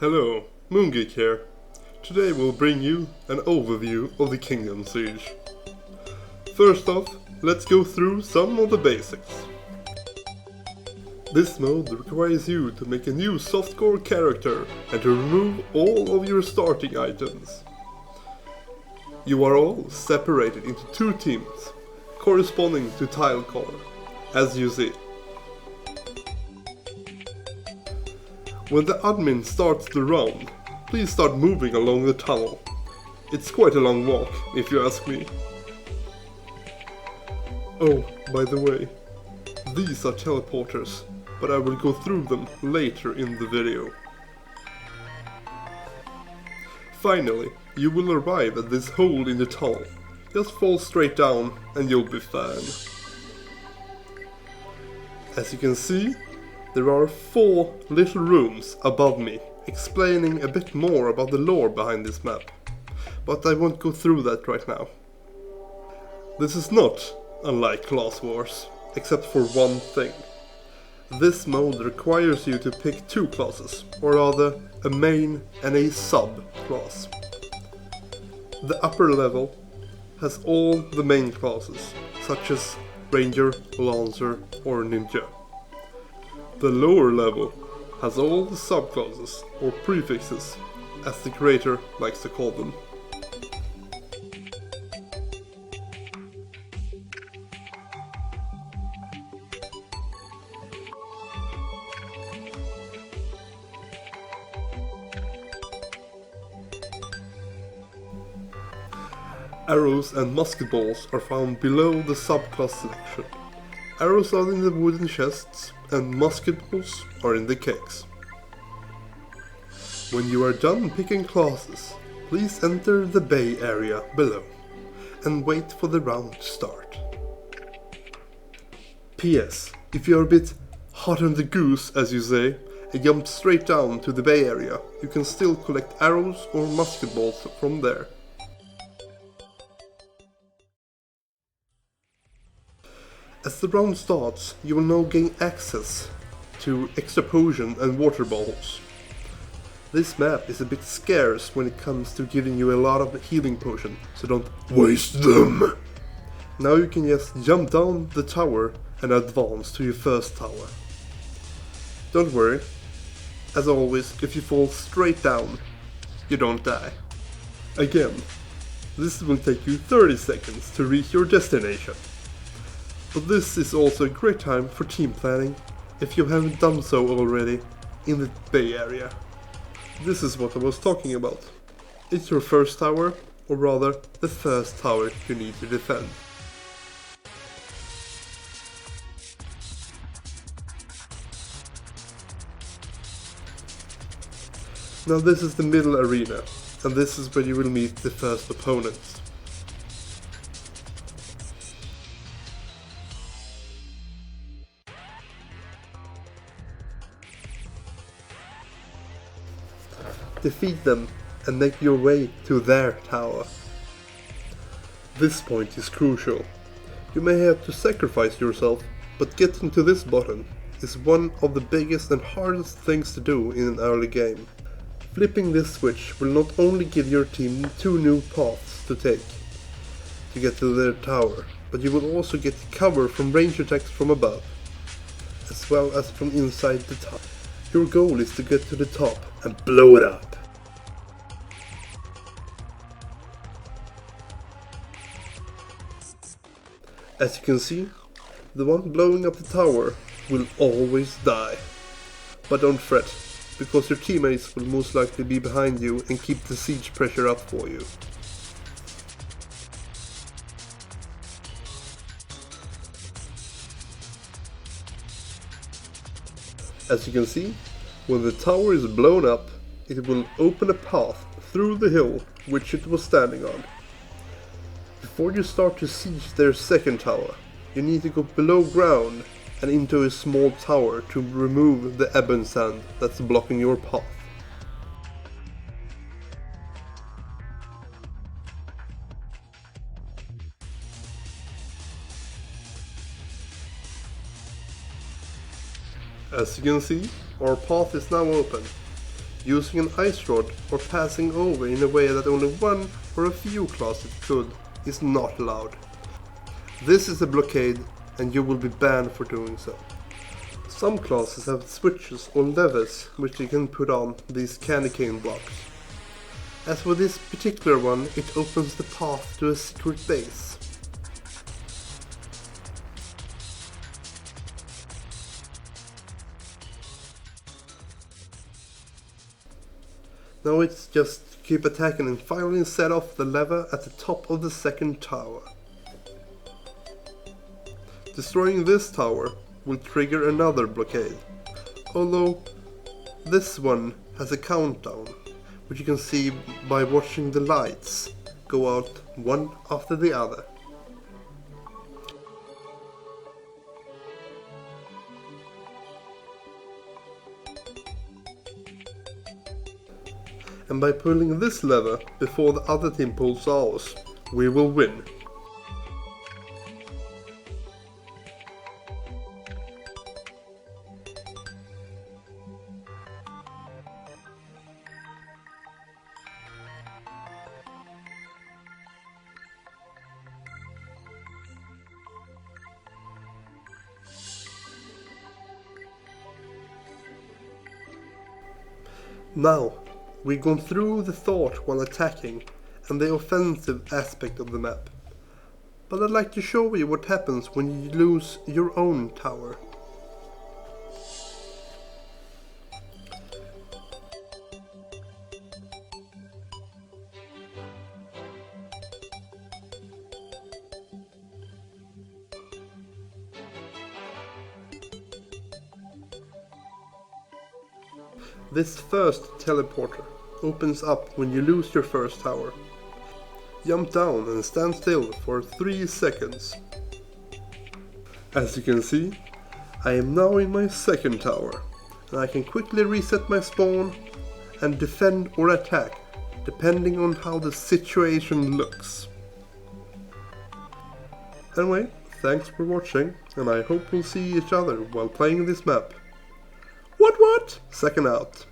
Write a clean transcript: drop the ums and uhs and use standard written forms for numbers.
Hello, Moongeek here. Today we'll bring you an overview of the Kingdom Siege. First off, let's go through some of the basics. This mode requires you to make a new softcore character and to remove all of your starting items. You are all separated into two teams, corresponding to tile color, as you see. When the admin starts the round, please start moving along the tunnel. It's quite a long walk, if you ask me. Oh, by the way, these are teleporters, but I will go through them later in the video. Finally, you will arrive at this hole in the tunnel. Just fall straight down and you'll be fine. As you can see, there are 4 little rooms above me, explaining a bit more about the lore behind this map. But I won't go through that right now. This is not unlike Class Wars, except for one thing. This mode requires you to pick 2 classes, or rather a main and a sub-class. The upper level has all the main classes, such as Ranger, Lancer or Ninja. The lower level has all the subclasses, or prefixes, as the creator likes to call them. Arrows and musket balls are found below the subclass selection. Arrows are in the wooden chests and musket balls are in the kegs. When you are done picking classes, please enter the bay area below and wait for the round to start. P.S. If you are a bit hot on the goose, as you say, and jump straight down to the bay area, you can still collect arrows or musket balls from there. As the round starts, you will now gain access to extra potion and water bottles. This map is a bit scarce when it comes to giving you a lot of healing potion, so don't waste them! Now you can just jump down the tower and advance to your first tower. Don't worry, as always, if you fall straight down, you don't die. Again, this will take you 30 seconds to reach your destination. But this is also a great time for team planning, if you haven't done so already, in the bay area. This is what I was talking about. It's your first tower, or rather, the first tower you need to defend. Now this is the middle arena, and this is where you will meet the first opponents. Defeat them and make your way to their tower. This point is crucial. You may have to sacrifice yourself, but getting to this button is one of the biggest and hardest things to do in an early game. Flipping this switch will not only give your team 2 new paths to take to get to their tower, but you will also get cover from range attacks from above, as well as from inside the tower. Your goal is to get to the top and blow it up. As you can see, the one blowing up the tower will always die. But don't fret, because your teammates will most likely be behind you and keep the siege pressure up for you. As you can see, when the tower is blown up, it will open a path through the hill which it was standing on. Before you start to siege their second tower, you need to go below ground and into a small tower to remove the ebon sand that's blocking your path. As you can see, our path is now open. using an ice rod or passing over in a way that only one or a few classes could is not allowed. This is a blockade and you will be banned for doing so. Some classes have switches or levers which you can put on these candy cane blocks. As for this particular one, it opens the path to a secret base. Now it's just keep attacking and finally set off the lever at the top of the second tower. Destroying this tower will trigger another blockade, although this one has a countdown, which you can see by watching the lights go out one after the other. And by pulling this lever before the other team pulls ours, we will win. Now, we've gone through the thought while attacking and the offensive aspect of the map, but I'd like to show you what happens when you lose your own tower. This first teleporter opens up when you lose your first tower. Jump down and stand still for 3 seconds. As you can see, I am now in my second tower, and I can quickly reset my spawn and defend or attack, depending on how the situation looks. Anyway, thanks for watching, and I hope we'll see each other while playing this map. What? Second out.